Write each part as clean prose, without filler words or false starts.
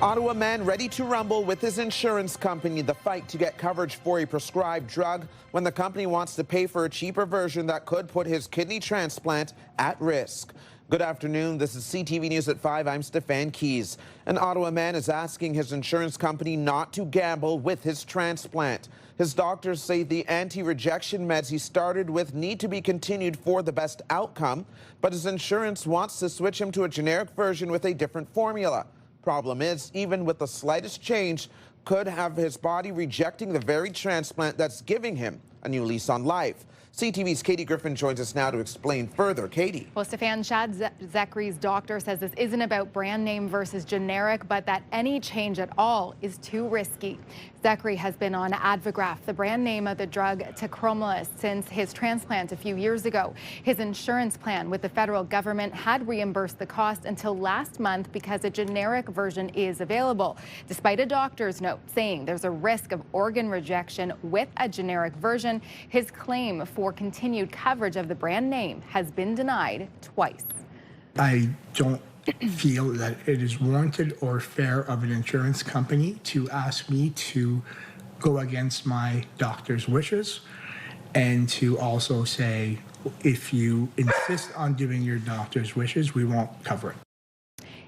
Ottawa man ready to rumble with his insurance company. The fight to get coverage for a prescribed drug when the company wants to pay for a cheaper version that could put his kidney transplant at risk. Good afternoon. This is CTV News at 5. I'm Stefan. An Ottawa man is asking his insurance company not to gamble with his transplant. His doctors say the anti-rejection meds he started with need to be continued for the best outcome, but his insurance wants to switch him to a generic version with a different formula. Problem is, even with the slightest change, could have his body rejecting the very transplant that's giving him a new lease on life. CTV's Katie Griffin joins us now to explain further. Katie. Well, Stefan, Chad Zachary's doctor says this isn't about brand name versus generic, but that any change at all is too risky. Zachary has been on Advigraph, the brand name of the drug tacrolimus, since his transplant a few years ago. His insurance plan with the federal government had reimbursed the cost until last month because a generic version is available, despite a doctor's note saying there's a risk of organ rejection with a generic version. His claim for continued coverage of the brand name has been denied twice. I don't feel that it is warranted or fair of an insurance company to ask me to go against my doctor's wishes and to also say, if you insist on doing your doctor's wishes, we won't cover it.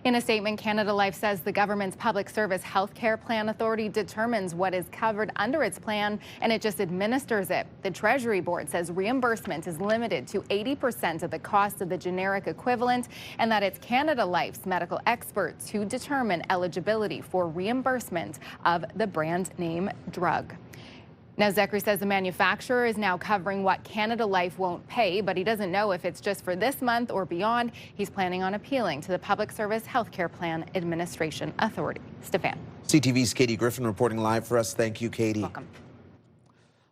In a statement, Canada Life says the government's public service healthcare plan authority determines what is covered under its plan and it just administers it. The Treasury Board says reimbursement is limited to 80% of the cost of the generic equivalent and that it's Canada Life's medical experts who determine eligibility for reimbursement of the brand name drug. Now, Zachary says the manufacturer is now covering what Canada Life won't pay, but he doesn't know if it's just for this month or beyond. He's planning on appealing to the Public Service Healthcare Plan Administration Authority. Stefan. CTV's Katie Griffin reporting live for us. Thank you, Katie. Welcome.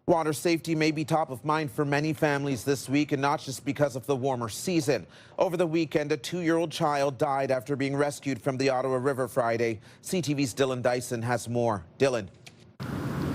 Water safety may be top of mind for many families this week, and not just because of the warmer season. Over the weekend, a 2-year-old child died after being rescued from the Ottawa River Friday. CTV's Dylan Dyson has more. Dylan.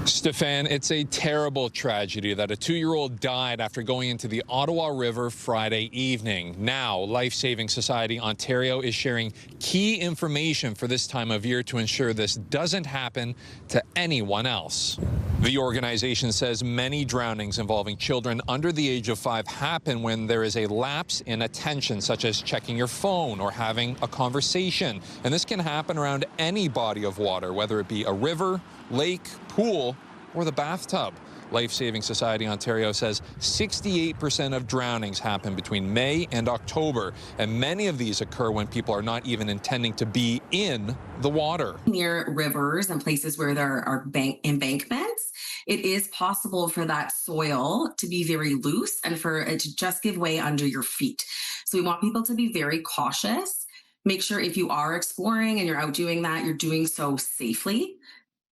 Stefan, it's a terrible tragedy that a 2-year-old died after going into the Ottawa River Friday evening. Now, Life Saving Society Ontario is sharing key information for this time of year to ensure this doesn't happen to anyone else. The organization says many drownings involving children under the age of 5 happen when there is a lapse in attention, such as checking your phone or having a conversation. And this can happen around any body of water, whether it be a river, lake, pool, or the bathtub. Life Saving Society Ontario says 68% of drownings happen between May and October, and many of these occur when people are not even intending to be in the water. Near rivers and places where there are embankments, it is possible for that soil to be very loose and for it to just give way under your feet. So we want people to be very cautious. Make sure if you are exploring and you're out doing that, you're doing so safely.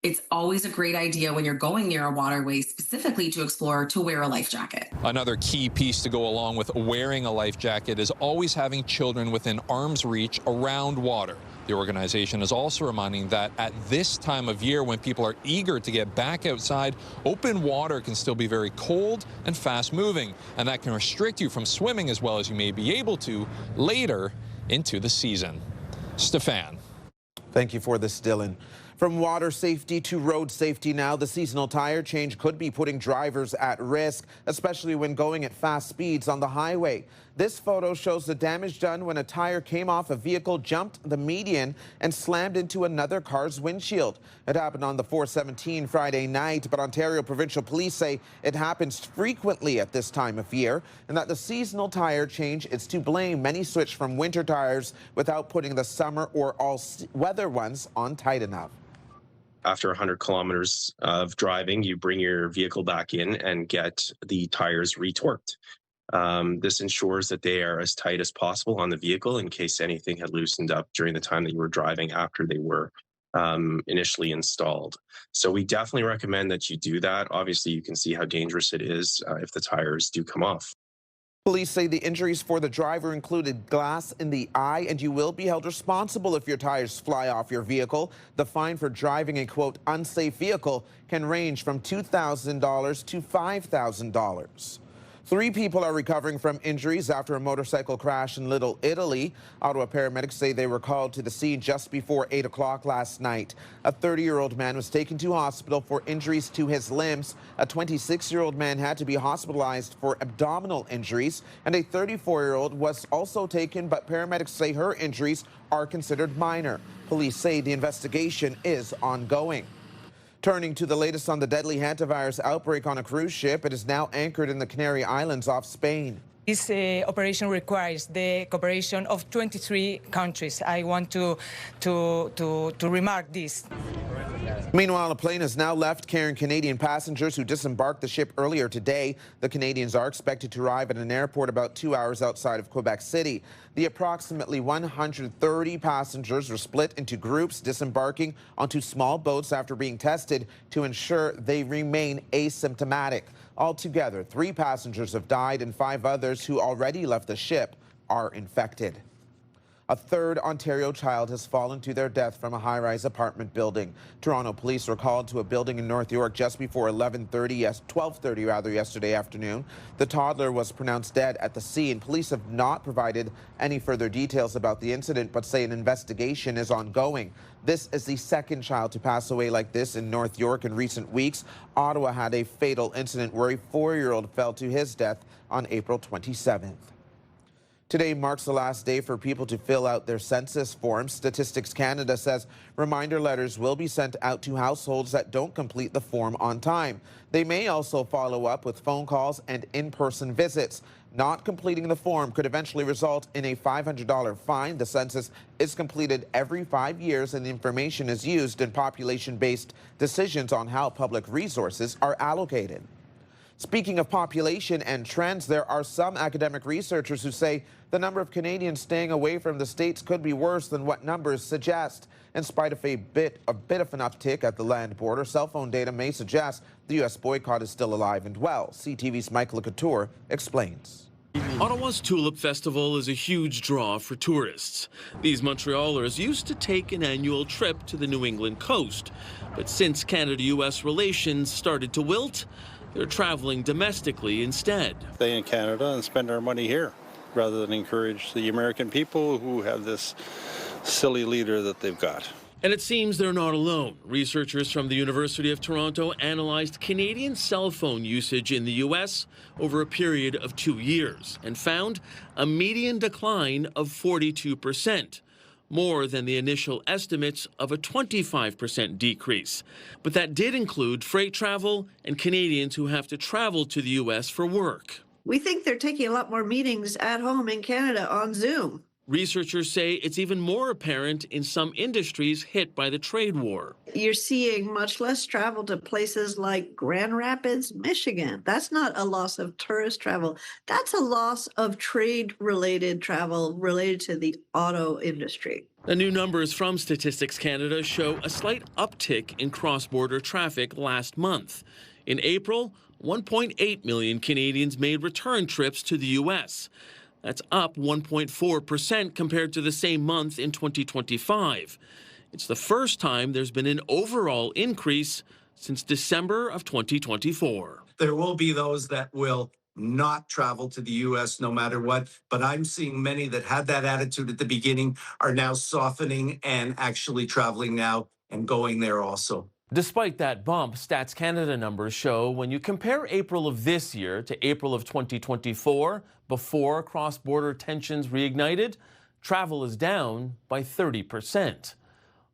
It's always a great idea when you're going near a waterway specifically to explore to wear a life jacket. Another key piece to go along with wearing a life jacket is always having children within arm's reach around water. The organization is also reminding that at this time of year when people are eager to get back outside, open water can still be very cold and fast moving, and that can restrict you from swimming as well as you may be able to later into the season. Stefan. Thank you for this, Dylan. From water safety to road safety now, the seasonal tire change could be putting drivers at risk, especially when going at fast speeds on the highway. This photo shows the damage done when a tire came off a vehicle, jumped the median, and slammed into another car's windshield. It happened on the 417 Friday night, but Ontario Provincial Police say it happens frequently at this time of year, and that the seasonal tire change is to blame. Many switch from winter tires without putting the summer or all-weather ones on tight enough. After 100 kilometers of driving, you bring your vehicle back in and get the tires retorqued. This ensures that they are as tight as possible on the vehicle in case anything had loosened up during the time that you were driving after they were initially installed. So we definitely recommend that you do that. Obviously, you can see how dangerous it is if the tires do come off. Police say the injuries for the driver included glass in the eye, and you will be held responsible if your tires fly off your vehicle. The fine for driving a, quote, unsafe vehicle can range from $2,000 to $5,000. 3 people are recovering from injuries after a motorcycle crash in Little Italy. Ottawa paramedics say they were called to the scene just before 8 o'clock last night. A 30-year-old man was taken to hospital for injuries to his limbs. A 26-year-old man had to be hospitalized for abdominal injuries. And a 34-year-old was also taken, but paramedics say her injuries are considered minor. Police say the investigation is ongoing. Turning to the latest on the deadly hantavirus outbreak on a cruise ship, it is now anchored in the Canary Islands off Spain. This operation requires the cooperation of 23 countries. I want to remark this. Meanwhile, a plane has now left carrying Canadian passengers who disembarked the ship earlier today. The Canadians are expected to arrive at an airport about 2 hours outside of Quebec City. The approximately 130 passengers were split into groups, disembarking onto small boats after being tested to ensure they remain asymptomatic. Altogether, 3 passengers have died and 5 others who already left the ship are infected. A 3rd Ontario child has fallen to their death from a high-rise apartment building. Toronto police were called to a building in North York just before 12:30 yesterday afternoon. The toddler was pronounced dead at the scene. Police have not provided any further details about the incident, but say an investigation is ongoing. This is the 2nd child to pass away like this in North York in recent weeks. Ottawa had a fatal incident where a 4-year-old fell to his death on April 27th. Today marks the last day for people to fill out their census forms. Statistics Canada says reminder letters will be sent out to households that don't complete the form on time. They may also follow up with phone calls and in-person visits. Not completing the form could eventually result in a $500 fine. The census is completed every 5 years, and the information is used in population-based decisions on how public resources are allocated. Speaking of population and trends, there are some academic researchers who say the number of Canadians staying away from the States could be worse than what numbers suggest. In spite of a bit of an uptick at the land border, cell phone data may suggest the U.S. boycott is still alive and well. CTV's Michael Couture explains. Ottawa's Tulip Festival is a huge draw for tourists. These Montrealers used to take an annual trip to the New England coast, but since Canada-U.S. relations started to wilt, they're traveling domestically instead. Stay in Canada and spend our money here rather than encourage the American people who have this silly leader that they've got. And it seems they're not alone. Researchers from the University of Toronto analyzed Canadian cell phone usage in the U.S. over a period of 2 years and found a median decline of 42%. More than the initial estimates of a 25% decrease. But that did include freight travel and Canadians who have to travel to the U.S. for work. We think they're taking a lot more meetings at home in Canada on Zoom. Researchers say it's even more apparent in some industries hit by the trade war. You're seeing much less travel to places like Grand Rapids, Michigan. That's not a loss of tourist travel. That's a loss of trade-related travel related to the auto industry. The new numbers from Statistics Canada show a slight uptick in cross-border traffic last month. In April, 1.8 million Canadians made return trips to the U.S. That's up 1.4% compared to the same month in 2025. It's the first time there's been an overall increase since December of 2024. There will be those that will not travel to the U.S. no matter what, but I'm seeing many that had that attitude at the beginning are now softening and actually traveling now and going there also. Despite that bump, Stats Canada numbers show when you compare April of this year to April of 2024, before cross-border tensions reignited, travel is down by 30%.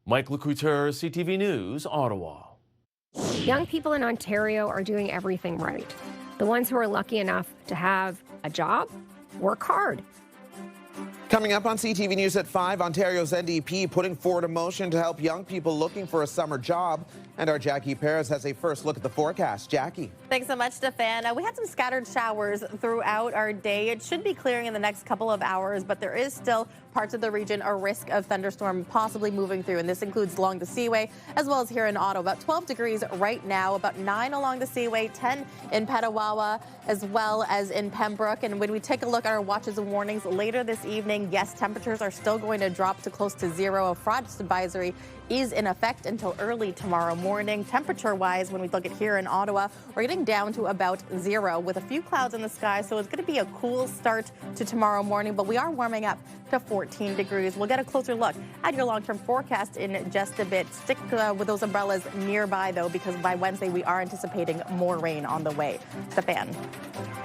Mike Couture, CTV News, Ottawa. Young people in Ontario are doing everything right. The ones who are lucky enough to have a job work hard. Coming up on CTV News at 5, Ontario's NDP putting forward a motion to help young people looking for a summer job. And our Jackie Perez has a first look at the forecast. Jackie. Thanks so much, Stefan. We had some scattered showers throughout our day. It should be clearing in the next couple of hours, but there is still parts of the region a risk of thunderstorm possibly moving through, and this includes along the Seaway as well as here in Ottawa. About 12 degrees right now, about 9 along the Seaway, 10 in Petawawa as well as in Pembroke. And when we take a look at our watches and warnings later this evening, yes, temperatures are still going to drop to close to zero. A frost advisory is in effect until early tomorrow morning. Temperature-wise, when we look at here in Ottawa, we're getting down to about 0 with a few clouds in the sky, so it's going to be a cool start to tomorrow morning, but we are warming up to 14 degrees. We'll get a closer look at your long-term forecast in just a bit. Stick with those umbrellas nearby, though, because by Wednesday we are anticipating more rain on the way. Stefan.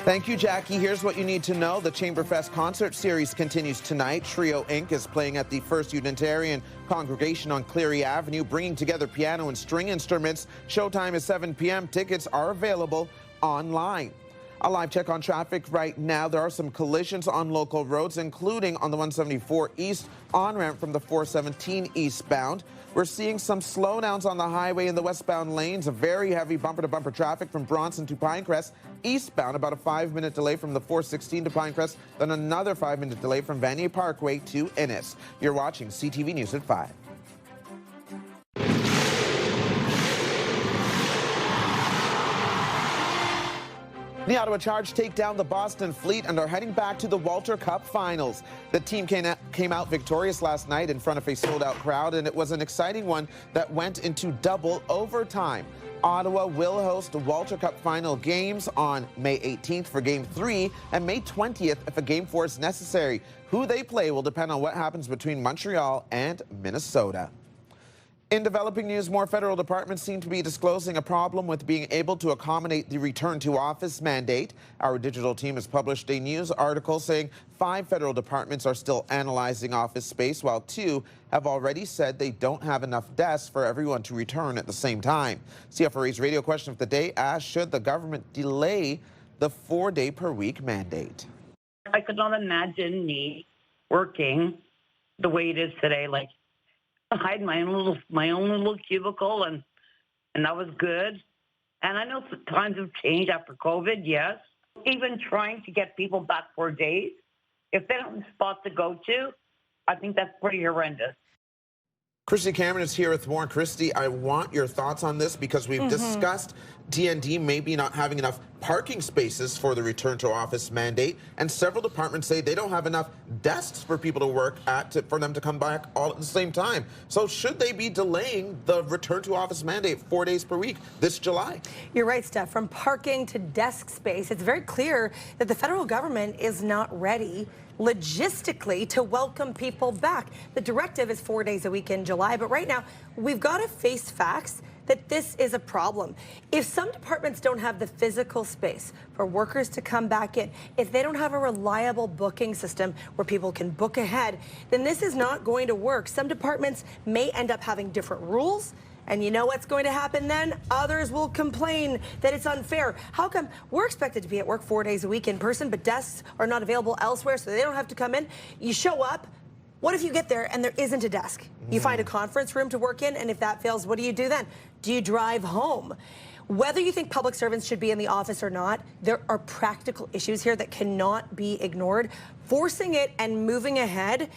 Thank you, Jackie. Here's what you need to know. The Chamberfest concert series continues tonight. Trio Inc. is playing at the First Unitarian Congregation on Cleary Avenue, bringing together piano and string instruments. Showtime is 7 p.m. Tickets are available online. A live check on traffic right now. There are some collisions on local roads, including on the 174 East on-ramp from the 417 eastbound. We're seeing some slowdowns on the highway in the westbound lanes. A very heavy bumper-to-bumper traffic from Bronson to Pinecrest. Eastbound, about a 5-minute delay from the 416 to Pinecrest, then another 5-minute delay from Vanier Parkway to Innis. You're watching CTV News at 5. The Ottawa Charge take down the Boston Fleet and are heading back to the Walter Cup finals. The team came out victorious last night in front of a sold-out crowd, and it was an exciting one that went into double overtime. Ottawa will host the Walter Cup final games on May 18th for Game 3 and May 20th if a Game 4 is necessary. Who they play will depend on what happens between Montreal and Minnesota. In developing news, more federal departments seem to be disclosing a problem with being able to accommodate the return to office mandate. Our digital team has published a news article saying 5 federal departments are still analyzing office space, while 2 have already said they don't have enough desks for everyone to return at the same time. CFRA's radio question of the day asked, should the government delay the 4-day-per-week mandate? I could not imagine me working the way it is today, like I had my own little cubicle, and that was good. And I know times have changed after COVID, yes. Even trying to get people back 4 days, if they don't have a spot to go to, I think that's pretty horrendous. Christy Cameron is here with more. Christy, I want your thoughts on this because we've discussed DND maybe not having enough parking spaces for the return to office mandate, and several departments say they don't have enough desks for people to work at for them to come back all at the same time. So should they be delaying the return to office mandate 4 days per week this July? You're right, Steph. From parking to desk space, it's very clear that the federal government is not ready logistically to welcome people back. The directive is 4 days a week in July, but right now we've got to face facts that this is a problem. If some departments don't have the physical space for workers to come back in, if they don't have a reliable booking system where people can book ahead, then this is not going to work. Some departments may end up having different rules. And you know what's going to happen then? Others will complain that it's unfair. How come we're expected to be at work 4 days a week in person, but desks are not available elsewhere, so they don't have to come in? You show up. What if you get there and there isn't a desk? You find a conference room to work in, and if that fails, what do you do then? Do you drive home? Whether you think public servants should be in the office or not, there are practical issues here that cannot be ignored. Forcing it and moving ahead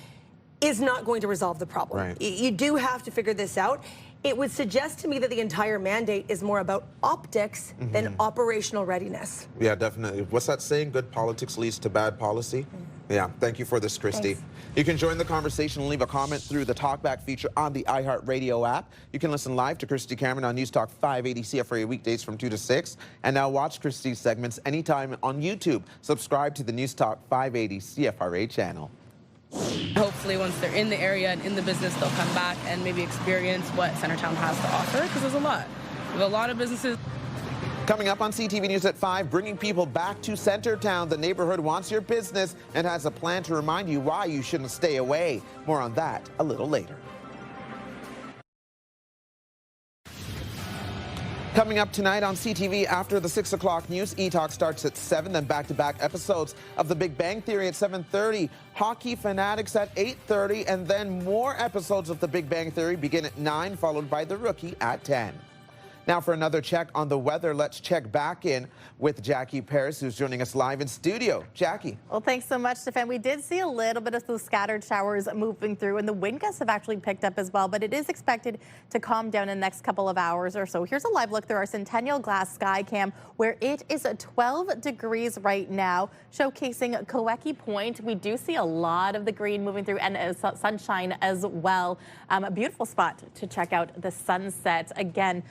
is not going to resolve the problem. Right. You do have to figure this out. It would suggest to me that the entire mandate is more about optics than operational readiness. Yeah, definitely. What's that saying? Good politics leads to bad policy? Yeah, thank you for this, Christy. Thanks. You can join the conversation and leave a comment through the Talkback feature on the iHeartRadio app. You can listen live to Christy Cameron on News Talk 580 CFRA weekdays from 2 to 6. And now watch Christy's segments anytime on YouTube. Subscribe to the News Talk 580 CFRA channel. Hopefully once they're in the area and in the business, they'll come back and maybe experience what Centertown has to offer, because there's a lot. We have a lot of businesses. Coming up on CTV News at 5, bringing people back to Centertown. The neighborhood wants your business and has a plan to remind you why you shouldn't stay away. More on that a little later. Coming up tonight on CTV after the 6 o'clock news, E-Talk starts at 7, then back-to-back episodes of The Big Bang Theory at 7:30, Hockey Fanatics at 8:30, and then more episodes of The Big Bang Theory begin at 9, followed by The Rookie at 10. Now for another check on the weather, let's check back in with Jackie Paris, who's joining us live in studio. Jackie. Well, thanks so much, Stefan. We did see a little bit of those scattered showers moving through, and the wind gusts have actually picked up as well, but it is expected to calm down in the next couple of hours or so. Here's a live look through our Centennial Glass sky cam, where it is 12 degrees right now, showcasing Kaweki Point. We do see a lot of the green moving through and sunshine as well. A beautiful spot to check out the sunset. Again,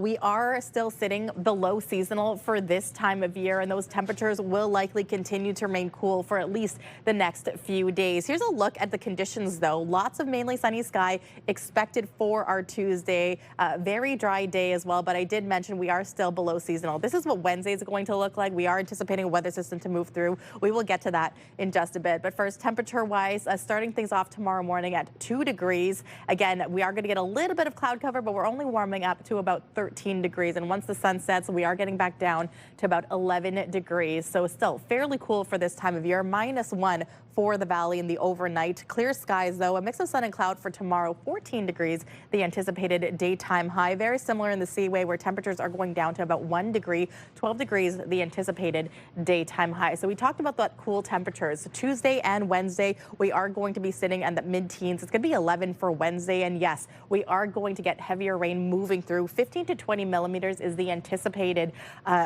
we are still sitting below seasonal for this time of year, and those temperatures will likely continue to remain cool for at least the next few days. Here's a look at the conditions, though. Lots of mainly sunny sky expected for our Tuesday. Very dry day as well, but I did mention we are still below seasonal. This is what Wednesday is going to look like. We are anticipating a weather system to move through. We will get to that in just a bit. But first, temperature-wise, starting things off tomorrow morning at 2 degrees. Again, we are going to get a little bit of cloud cover, but we're only warming up to about 13 degrees. And once the sun sets, we are getting back down to about 11 degrees. So still fairly cool for this time of year. -1 for the valley in the overnight. Clear skies, though. A mix of sun and cloud for tomorrow. 14 degrees, the anticipated daytime high. Very similar in the Seaway, where temperatures are going down to about 1 degree. 12 degrees, the anticipated daytime high. So we talked about that cool temperatures. Tuesday and Wednesday, we are going to be sitting in the mid-teens. It's going to be 11 for Wednesday. And yes, we are going to get heavier rain moving through. 15 to 20 millimeters is the anticipated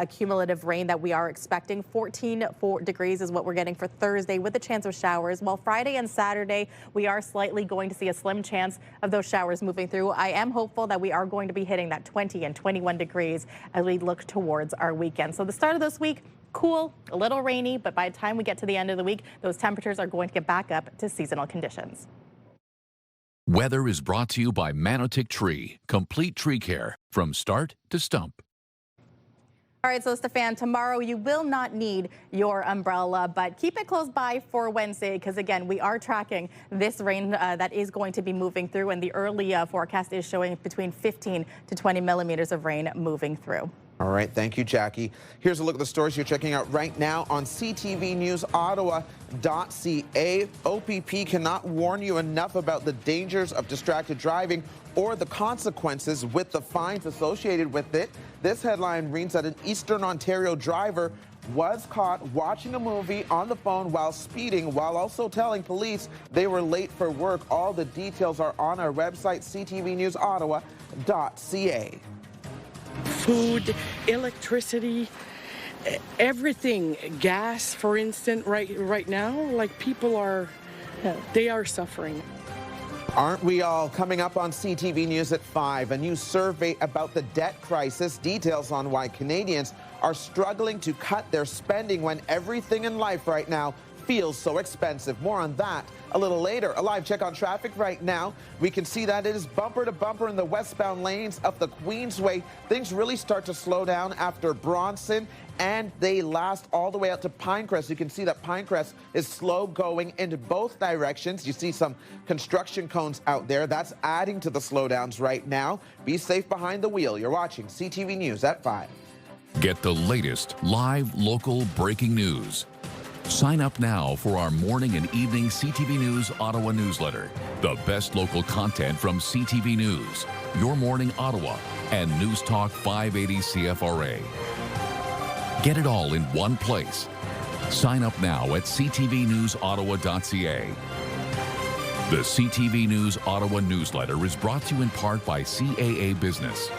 cumulative rain that we are expecting. 14 degrees is what we're getting for Thursday, with a chance of showers. While Friday and Saturday, we are slightly going to see a slim chance of those showers moving through. I am hopeful that we are going to be hitting that 20 and 21 degrees as we look towards our weekend. So the start of this week, cool, a little rainy, but by the time we get to the end of the week, those temperatures are going to get back up to seasonal conditions. Weather is brought to you by Manotick Tree, complete tree care from start to stump. All right, so Stefan, tomorrow you will not need your umbrella, but keep it close by for Wednesday because, again, we are tracking this rain that is going to be moving through, and the early forecast is showing between 15 to 20 millimeters of rain moving through. All right, thank you, Jackie. Here's a look at the stories you're checking out right now on CTV News Ottawa.ca. OPP cannot warn you enough about the dangers of distracted driving or the consequences with the fines associated with it. This headline reads that an Eastern Ontario driver was caught watching a movie on the phone while speeding, while also telling police they were late for work. All the details are on our website, ctvnewsottawa.ca. Food, electricity, everything, gas, for instance, right now, like people are, they are suffering. Aren't we all? Coming up on CTV News at 5, a new survey about the debt crisis, details on why Canadians are struggling to cut their spending when everything in life right now feels so expensive. More on that a little later. A live check on traffic right now. We can see that it is bumper to bumper in the westbound lanes of the Queensway. Things really start to slow down after Bronson, and they last all the way out to Pinecrest. You can see that Pinecrest is slow going in both directions. You see some construction cones out there. That's adding to the slowdowns right now. Be safe behind the wheel. You're watching CTV News at 5. Get the latest live local breaking news. Sign up now for our morning and evening CTV News Ottawa newsletter. The best local content from CTV News, Your Morning Ottawa, and News Talk 580 CFRA. Get it all in one place. Sign up now at ctvnewsottawa.ca. The CTV News Ottawa newsletter is brought to you in part by CAA Business.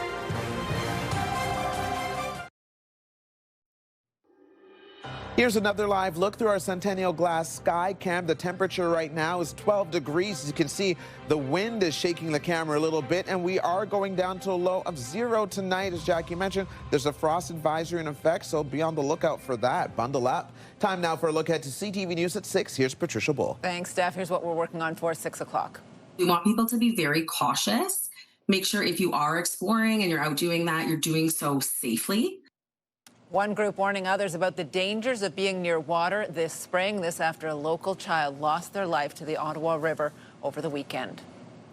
Here's another live look through our Centennial Glass sky cam. The temperature right now is 12 degrees. As you can see, the wind is shaking the camera a little bit, and we are going down to a low of 0 tonight. As Jackie mentioned, there's a frost advisory in effect, so be on the lookout for that. Bundle up. Time now for a look ahead to CTV News at 6. Here's Patricia Bull. Thanks, Steph. Here's what we're working on for 6 o'clock. We want people to be very cautious. Make sure if you are exploring and you're out doing that, you're doing so safely. One group warning others about the dangers of being near water this spring. This after a local child lost their life to the Ottawa River over the weekend.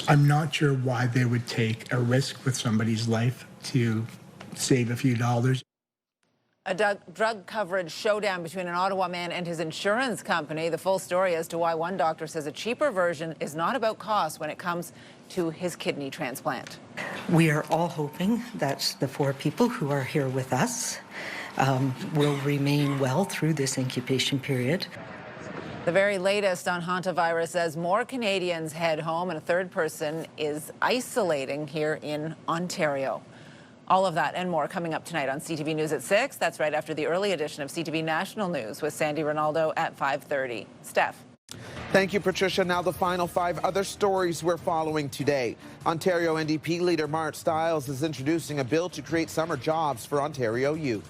I'm not sure why they would take a risk with somebody's life to save a few dollars. A drug coverage showdown between an Ottawa man and his insurance company. The full story as to why one doctor says a cheaper version is not about cost when it comes to his kidney transplant. We are all hoping that the 4 people who are here with us will remain well through this incubation period. The very latest on hantavirus as more Canadians head home and a third person is isolating here in Ontario. All of that and more coming up tonight on CTV News at 6. That's right after the early edition of CTV National News with Sandy Ronaldo at 5:30. Steph. Thank you, Patricia. Now the final 5 other stories we're following today. Ontario NDP leader Mart Stiles is introducing a bill to create summer jobs for Ontario youth.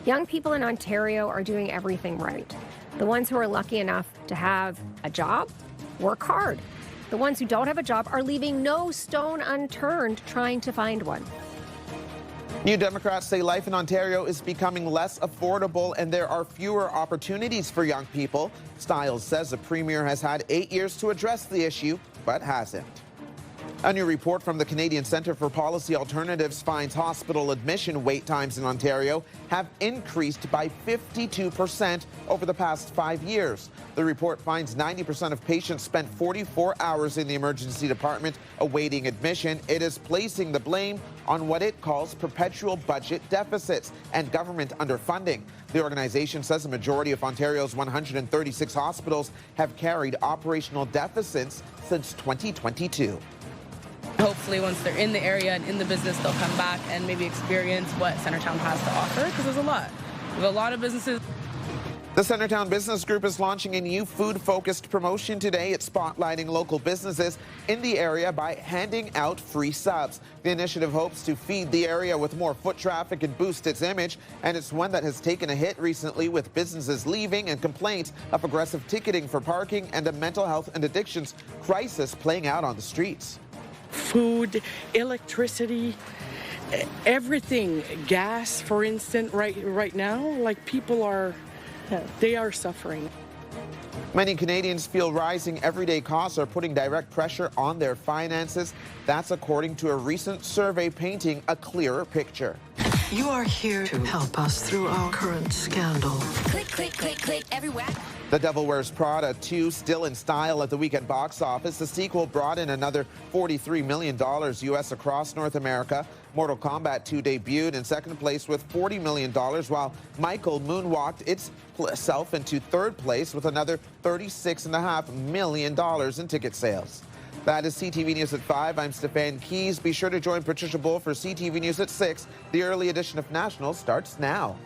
Young people in Ontario are doing everything right. The ones who are lucky enough to have a job work hard. The ones who don't have a job are leaving no stone unturned trying to find one. New Democrats say life in Ontario is becoming less affordable and there are fewer opportunities for young people. Stiles says the Premier has had 8 years to address the issue, but hasn't. A new report from the Canadian Centre for Policy Alternatives finds hospital admission wait times in Ontario have increased by 52% over the past 5 years. The report finds 90% of patients spent 44 hours in the emergency department awaiting admission. It is placing the blame on what it calls perpetual budget deficits and government underfunding. The organization says a majority of Ontario's 136 hospitals have carried operational deficits since 2022. Hopefully, once they're in the area and in the business, they'll come back and maybe experience what Centertown has to offer, because there's a lot. We have a lot of businesses. The Centertown Business Group is launching a new food-focused promotion today. It's spotlighting local businesses in the area by handing out free subs. The initiative hopes to feed the area with more foot traffic and boost its image, and it's one that has taken a hit recently with businesses leaving and complaints of aggressive ticketing for parking and a mental health and addictions crisis playing out on the streets. Food, electricity, everything, gas, for instance, right now, like people are, they are suffering. Many Canadians feel rising everyday costs are putting direct pressure on their finances. That's according to a recent survey painting a clearer picture. You are here to help us through our current scandal. Click, click, click, click, everywhere. The Devil Wears Prada 2 still in style at the weekend box office. The sequel brought in another $43 million US across North America. Mortal Kombat 2 debuted in second place with $40 million, while Michael moonwalked itself into third place with another $36.5 million in ticket sales. That is CTV News at 5. I'm Stefan Keys. Be sure to join Patricia Bull for CTV News at 6. The early edition of National starts now.